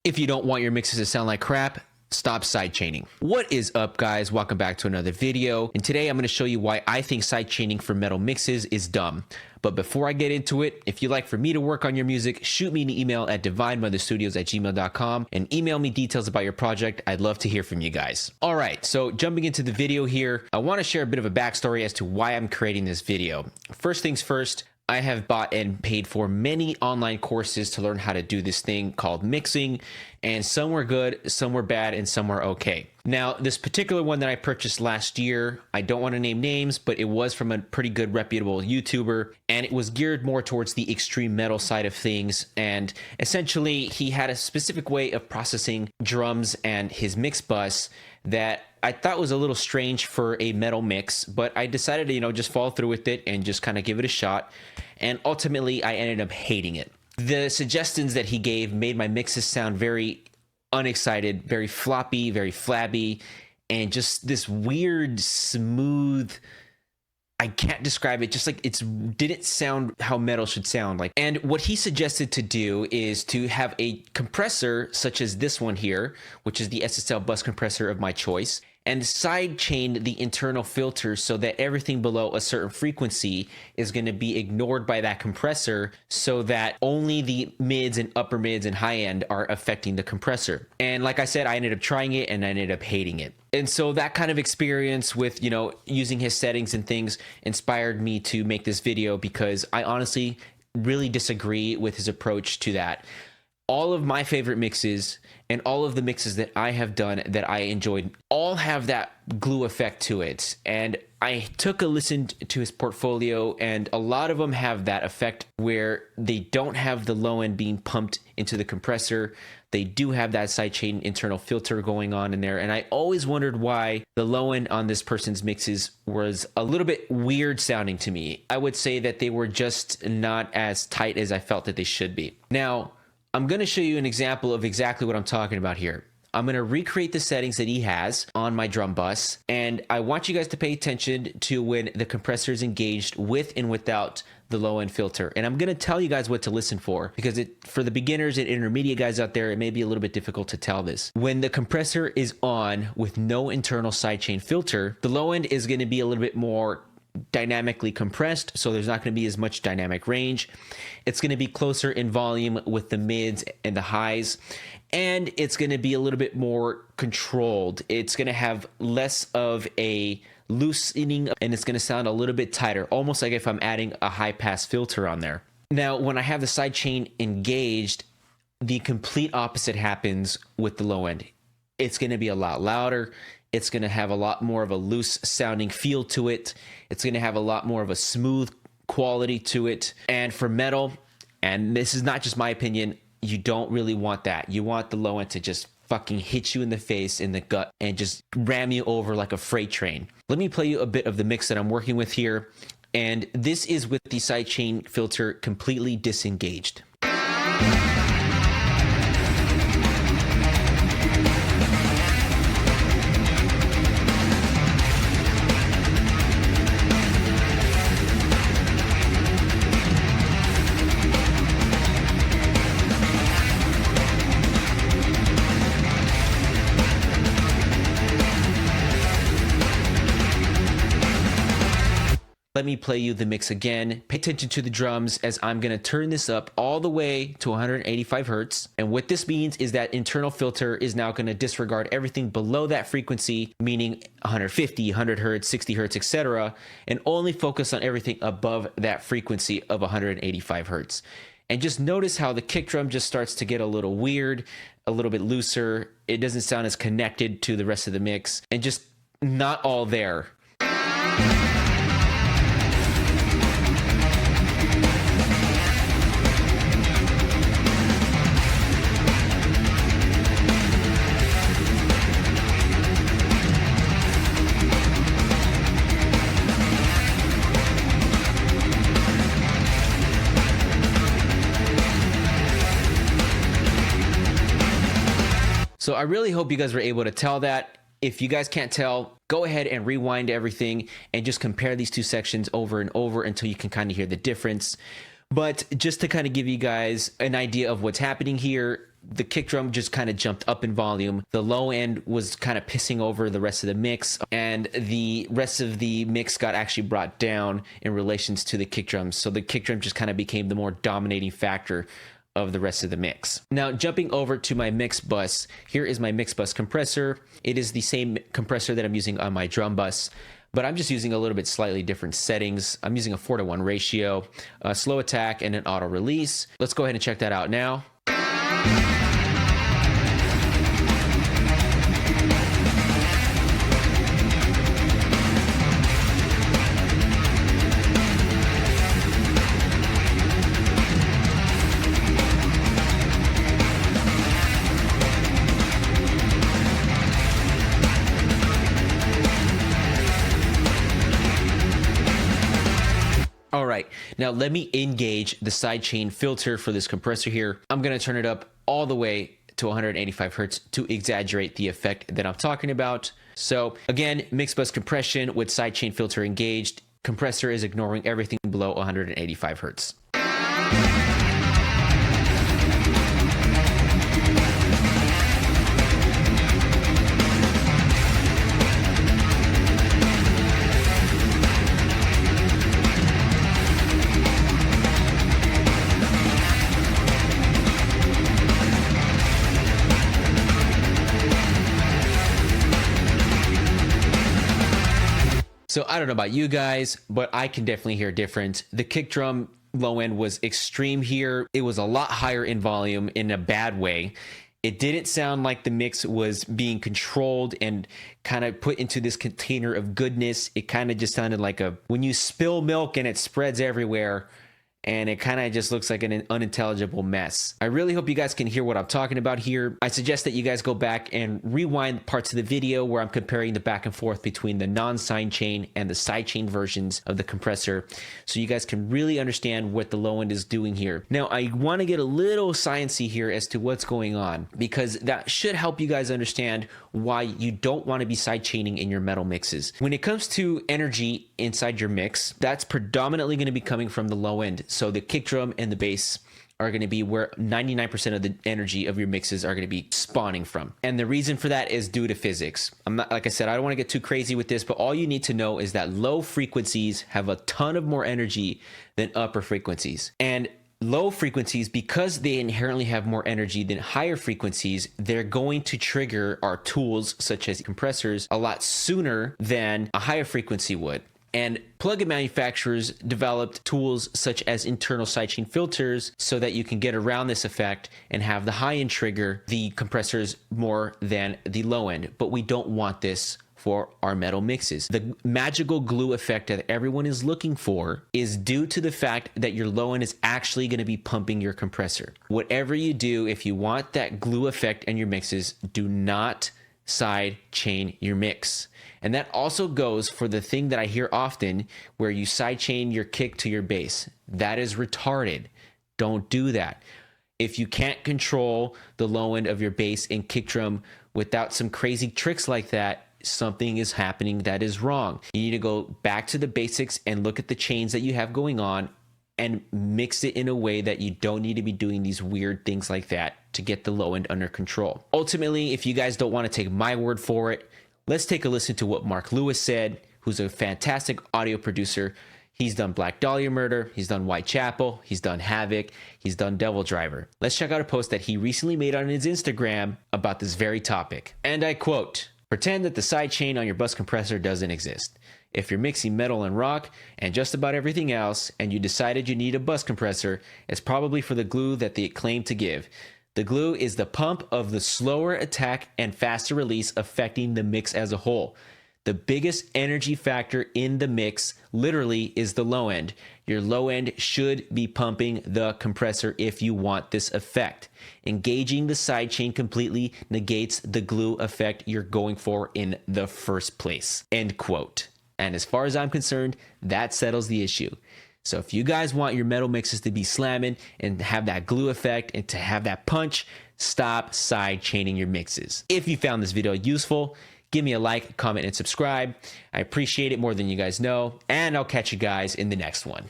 If you don't want your mixes to sound like crap, stop sidechaining. What is up, guys? Welcome back to another video. And today I'm going to show you why I think sidechaining for metal mixes is dumb. But before I get into it, if you'd like for me to work on your music, shoot me an email at divinemotherstudios@gmail.com and email me details about your project. I'd love to hear from you guys. All right, so jumping into the video here, I want to share a bit of a backstory as to why I'm creating this video. First things first, I have bought and paid for many online courses to learn how to do this thing called mixing, and some were good, some were bad, and some were okay. Now, this particular one that I purchased last year, I don't want to name names, but it was from a pretty good reputable YouTuber, and it was geared more towards the extreme metal side of things. And essentially, he had a specific way of processing drums and his mix bus that I thought was a little strange for a metal mix, but I decided to, just follow through with it and just kind of give it a shot. And ultimately, I ended up hating it. The suggestions that he gave made my mixes sound very unexcited, very floppy, very flabby, and just this weird, smooth, I can't describe it, just like it didn't sound how metal should sound like. And what he suggested to do is to have a compressor such as this one here, which is the SSL bus compressor of my choice, and sidechain the internal filter so that everything below a certain frequency is going to be ignored by that compressor, so that only the mids and upper mids and high end are affecting the compressor. And like I said, I ended up trying it and I ended up hating it. And so that kind of experience with, using his settings and things inspired me to make this video, because I honestly really disagree with his approach to that. All of my favorite mixes and all of the mixes that I have done that I enjoyed all have that glue effect to it. And I took a listen to his portfolio, and a lot of them have that effect where they don't have the low end being pumped into the compressor. They do have that sidechain internal filter going on in there. And I always wondered why the low end on this person's mixes was a little bit weird sounding to me. I would say that they were just not as tight as I felt that they should be. Now, I'm going to show you an example of exactly what I'm talking about here. I'm going to recreate the settings that he has on my drum bus, and I want you guys to pay attention to when the compressor is engaged with and without the low end filter. And I'm going to tell you guys what to listen for, because for the beginners and intermediate guys out there, it may be a little bit difficult to tell this. When the compressor is on with no internal sidechain filter, the low end is going to be a little bit more dynamically compressed, so there's not going to be as much dynamic range. It's going to be closer in volume with the mids and the highs, and it's going to be a little bit more controlled. It's going to have less of a loosening, and it's going to sound a little bit tighter, almost like if I'm adding a high pass filter on there. Now, when I have the sidechain engaged, the complete opposite happens with the low end. It's going to be a lot louder. It's going to have a lot more of a loose sounding feel to it. It's going to have a lot more of a smooth quality to it. And for metal, and this is not just my opinion, you don't really want that. You want the low end to just fucking hit you in the face, in the gut, and just ram you over like a freight train. Let me play you a bit of the mix that I'm working with here. And this is with the sidechain filter completely disengaged. Let me play you the mix again. Pay attention to the drums, as I'm going to turn this up all the way to 185 hertz. And what this means is that internal filter is now going to disregard everything below that frequency, meaning 150, 100 hertz, 60 hertz, etc., and only focus on everything above that frequency of 185 hertz. And just notice how the kick drum just starts to get a little weird, a little bit looser. It doesn't sound as connected to the rest of the mix, and just not all there. So I really hope you guys were able to tell that. If you guys can't tell, go ahead and rewind everything and just compare these two sections over and over until you can kind of hear the difference. But just to kind of give you guys an idea of what's happening here, the kick drum just kind of jumped up in volume. The low end was kind of pissing over the rest of the mix, and the rest of the mix got actually brought down in relations to the kick drums. So the kick drum just kind of became the more dominating factor of the rest of the mix. Now, jumping over to my mix bus, here is my mix bus compressor. It is the same compressor that I'm using on my drum bus, but I'm just using a little bit slightly different settings. I'm using a 4:1 ratio, a slow attack, and an auto release. Let's go ahead and check that out now. All right, now let me engage the sidechain filter for this compressor here. I'm gonna turn it up all the way to 185 hertz to exaggerate the effect that I'm talking about. So again, mix bus compression with sidechain filter engaged. Compressor is ignoring everything below 185 hertz. So I don't know about you guys, but I can definitely hear a difference. The kick drum low end was extreme here. It was a lot higher in volume in a bad way. It didn't sound like the mix was being controlled and kind of put into this container of goodness. It kind of just sounded like when you spill milk and it spreads everywhere, and it kind of just looks like an unintelligible mess. I really hope you guys can hear what I'm talking about here. I suggest that you guys go back and rewind parts of the video where I'm comparing the back and forth between the non-sidechain and the sidechain versions of the compressor, so you guys can really understand what the low end is doing here. Now, I want to get a little sciencey here as to what's going on, because that should help you guys understand why you don't want to be sidechaining in your metal mixes. When it comes to energy inside your mix, that's predominantly going to be coming from the low end. So the kick drum and the bass are going to be where 99% of the energy of your mixes are going to be spawning from. And the reason for that is due to physics. I'm not, like I said, I don't want to get too crazy with this, but all you need to know is that low frequencies have a ton of more energy than upper frequencies. And low frequencies, because they inherently have more energy than higher frequencies, they're going to trigger our tools, such as compressors, a lot sooner than a higher frequency would. And plugin manufacturers developed tools such as internal sidechain filters so that you can get around this effect and have the high end trigger the compressors more than the low end. But we don't want this for our metal mixes. The magical glue effect that everyone is looking for is due to the fact that your low end is actually going to be pumping your compressor. Whatever you do, if you want that glue effect in your mixes, do not side chain your mix. And that also goes for the thing that I hear often, where you side chain your kick to your bass. That is retarded. Don't do that. If you can't control the low end of your bass and kick drum without some crazy tricks like that, something is happening that is wrong. You need to go back to the basics and look at the chains that you have going on and mix it in a way that you don't need to be doing these weird things like that to get the low end under control. Ultimately, if you guys don't want to take my word for it, let's take a listen to what Mark Lewis said, who's a fantastic audio producer. He's done Black Dahlia Murder, he's done Whitechapel, he's done Havoc, he's done Devil Driver. Let's check out a post that he recently made on his Instagram about this very topic. And I quote, "Pretend that the sidechain on your bus compressor doesn't exist. If you're mixing metal and rock and just about everything else, and you decided you need a bus compressor, it's probably for the glue that they claim to give. The glue is the pump of the slower attack and faster release, affecting the mix as a whole. The biggest energy factor in the mix literally is the low end. Your low end should be pumping the compressor if you want this effect. Engaging the sidechain completely negates the glue effect you're going for in the first place." End quote. And as far as I'm concerned, that settles the issue. So if you guys want your metal mixes to be slamming and have that glue effect and to have that punch, stop side chaining your mixes. If you found this video useful, give me a like, comment, and subscribe. I appreciate it more than you guys know, and I'll catch you guys in the next one.